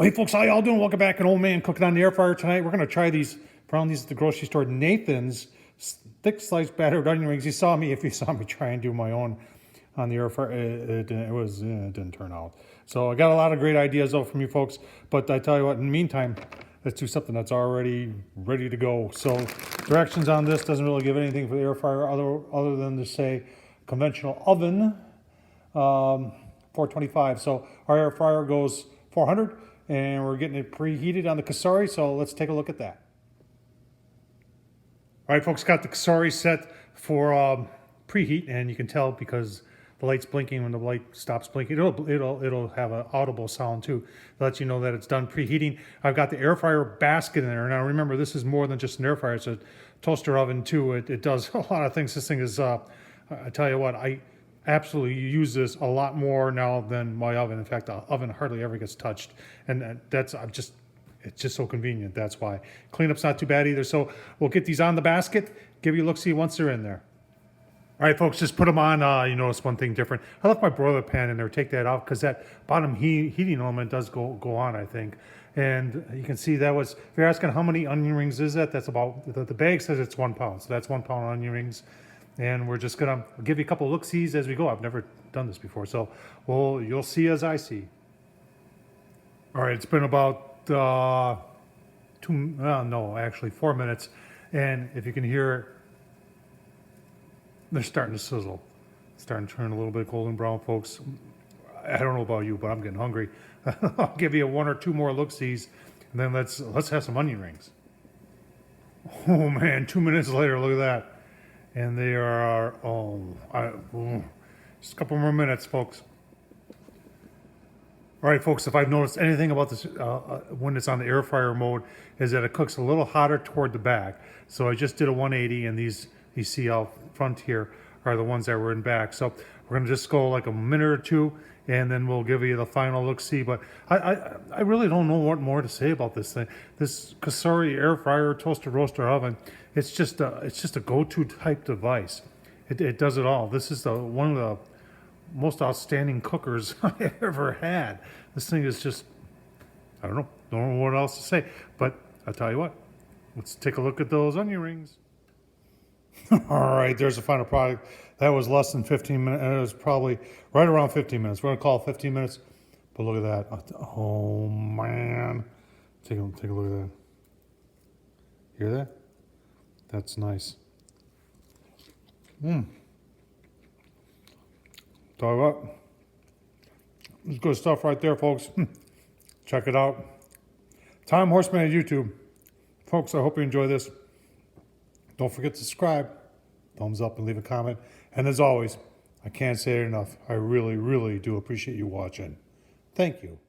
Well, hey folks, how y'all doing? Welcome back. An old man cooking on the air fryer tonight. We're gonna try these. Found these at the grocery store. Nathan's thick sliced battered onion rings. If you saw me try and do my own on the air fryer, it didn't turn out. So I got a lot of great ideas though from you folks. But I tell you what, in the meantime, let's do something that's already ready to go. So directions on this doesn't really give anything for the air fryer other than to say conventional oven, 425. So our air fryer goes 400. And we're getting it preheated on the Cosori, so let's take a look at that. All right, folks, got the Cosori set for preheat, and you can tell because the light's blinking. When the light stops blinking, it'll have an audible sound too. That lets you know that it's done preheating. I've got the air fryer basket in there. Now remember, this is more than just an air fryer. It's a toaster oven too. It does a lot of things. This thing is, I tell you what, I absolutely use this a lot more now than my oven. In fact, the oven hardly ever gets touched, and it's just so convenient. That's why cleanup's not too bad either. So we'll get these on the basket, give you a look-see once they're in there. All right, folks, just put them on. You notice one thing different. I left my broiler pan in there. Take that off because that bottom heating element does go on, I think. And you can see that was, if you're asking how many onion rings is that, that's about, the bag says it's 1 pound. So that's 1 pound onion rings. And we're just gonna give you a couple look-sees as we go. I've never done this before, so you'll see as I see. All right, it's been about 4 minutes, and if you can hear it, they're starting to sizzle. It's starting to turn a little bit golden brown, folks. I don't know about you, but I'm getting hungry. I'll give you 1 or 2 more look-sees, and then let's have some onion rings. Oh man, 2 minutes later, look at that. And they are, just a couple more minutes, folks. All right, folks, if I've noticed anything about this when it's on the air fryer mode, is that it cooks a little hotter toward the back. So I just did a 180, and these you see out front here are the ones that were in back. So we're gonna just go like a minute or 2, and then we'll give you the final look-see. But I really don't know what more to say about this thing. This Cosori air fryer, toaster, roaster, oven, it's just a go-to type device. It does it all. This is one of the most outstanding cookers I've ever had. This thing is just, I don't know what else to say. But I'll tell you what, let's take a look at those onion rings. All right, there's the final product. That was less than 15 minutes. It was probably right around 15 minutes. We're gonna call it 15 minutes. But look at that. Oh man. Take a look at that. Hear that? That's nice. Tell you what. It's good stuff right there, folks. Check it out. Tom Horseman at YouTube. Folks, I hope you enjoy this. Don't forget to subscribe, thumbs up, and leave a comment. And as always, I can't say it enough. I really, really do appreciate you watching. Thank you.